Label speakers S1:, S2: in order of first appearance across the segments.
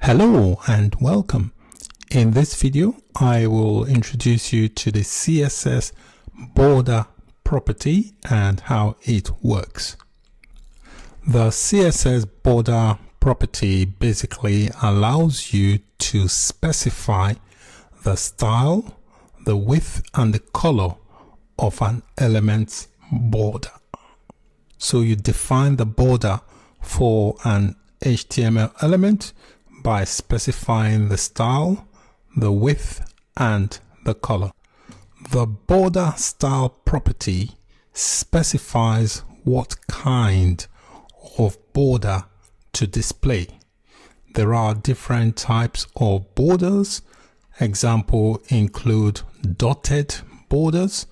S1: Hello and welcome. In this video, I will introduce you to the CSS Border property and how it works. The CSS Border property basically allows you to specify the style, the width and the color of an element's border. So you define the border for an HTML element by specifying the style, the width and the color. The border style property specifies what kind of border to display. There are different types of borders. Example include dotted borders,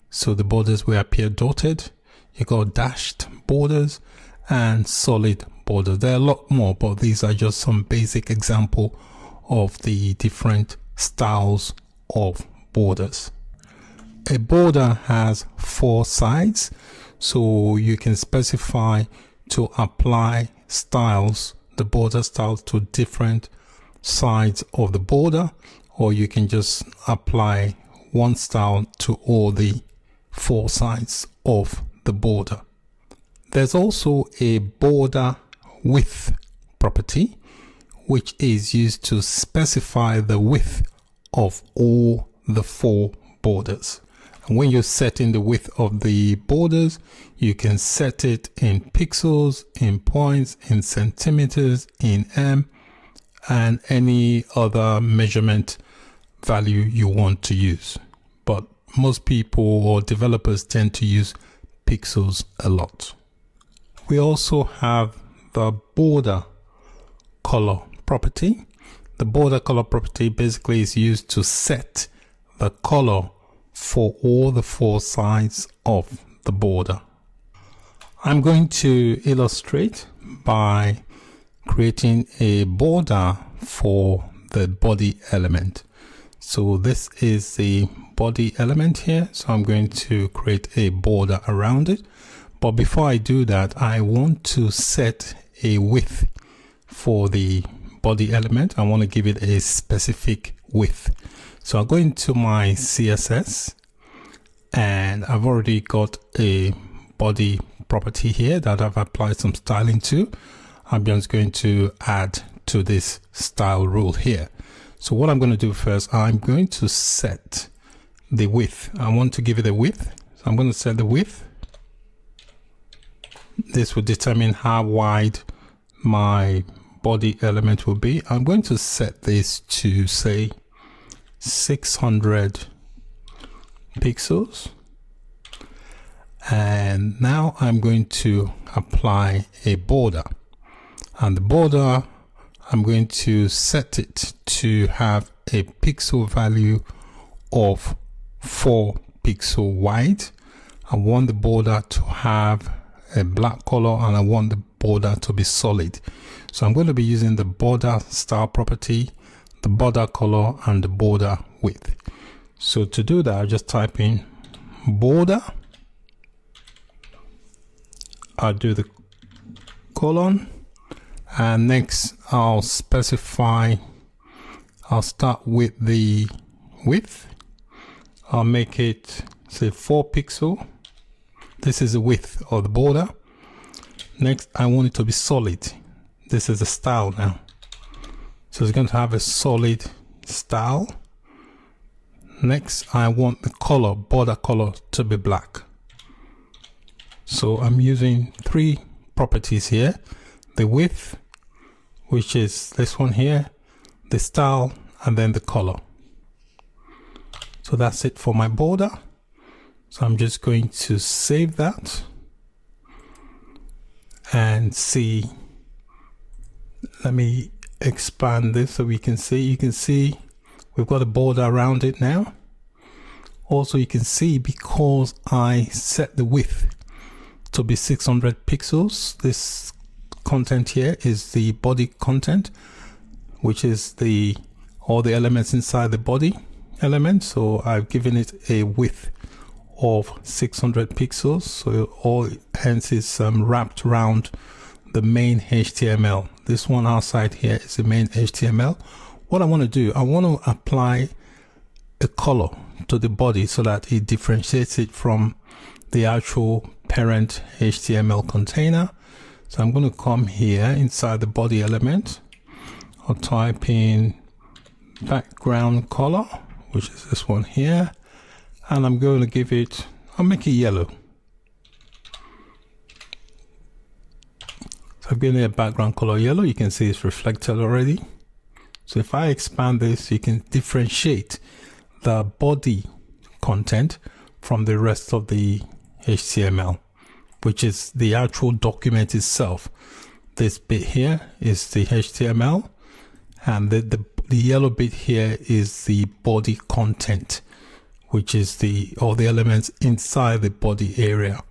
S1: so the borders will appear dotted. You got dashed borders and solid borders. There are a lot more, but these are just some basic example of the different styles of borders. A border has 4 sides, so you can specify to apply styles, the border styles, to different sides of the border, or you can just apply one style to all the 4 sides of the border. There's also a border width property, which is used to specify the width of all the 4 borders. And when you're setting the width of the borders, you can set it in pixels, in points, in centimeters, in and any other measurement value you want to use. But most people or developers tend to use pixels a lot. We also have the border color property. The border color property basically is used to set the color for all the 4 sides of the border. I'm going to illustrate by creating a border for the body element. So this is the body element here, so I'm going to create a border around it. But before I do that, I want to set a width for the body element. I want to give it a specific width. So I'll go into my CSS and I've already got a body property here that I've applied some styling to. I'm just going to add to this style rule here. So what I'm going to do first, I'm going to set the width. I want to give it a width. So I'm going to set the width. This will determine how wide my body element will be. I'm going to set this to say 600 pixels. And now I'm going to apply a border. And the border, I'm going to set it to have a pixel value of 4 pixels wide. I want the border to have a black color and I want the border to be solid. So I'm going to be using the border style property, the border color and the border width. So to do that, I'll just type in border. I'll do the colon and next I'll specify, I'll start with the width. I'll make it say 4 pixels. This is the width of the border. Next, I want it to be solid. This is a style now. So it's going to have a solid style. Next, I want the color, border color, to be black. So I'm using 3 properties here. The width, which is this one here, the style, and then the color. So that's it for my border. So I'm just going to save that and see. Let me expand this so we can see. You can see we've got a border around it now. Also, you can see because I set the width to be 600 pixels, this content here is the body content, which is all the elements inside the body element. So I've given it a width of 600 pixels, so all hence is wrapped around the main HTML, This one outside here is the main HTML. What I want to do, I want to apply a color to the body so that it differentiates it from the actual parent HTML container. So I'm going to come here inside the body element. I'll type in background color, which is this one here, and I'm going to give it, I'll make it yellow. So I've given it a background color yellow. You can see it's reflected already. So if I expand this, you can differentiate the body content from the rest of the HTML, which is the actual document itself. This bit here is the HTML, and the yellow bit here is the body content, which is all the elements inside the body area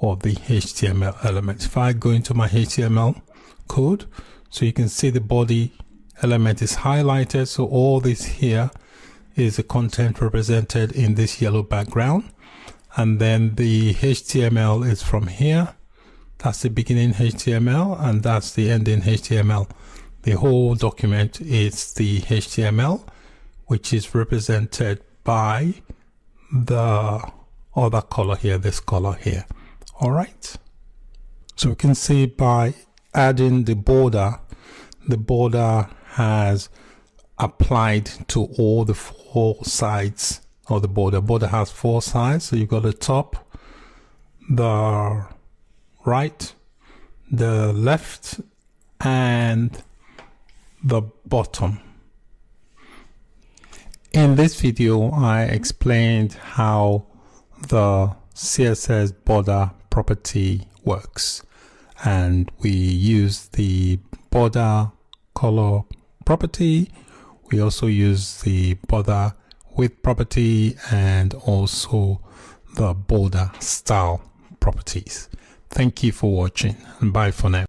S1: of the HTML element. If I go into my HTML code, so you can see the body element is highlighted. So all this here is the content represented in this yellow background. And then the HTML is from here. That's the beginning HTML and that's the ending HTML. The whole document is the HTML, which is represented by the other color here, this color here. All right. So we can see by adding the border has applied to all the 4 sides of the border. Border has 4 sides. So you've got the top, the right, the left, and the bottom. In this video, I explained how the CSS border property works, and we use the border color property. We also use the border width property and also the border style properties. Thank you for watching, and bye for now.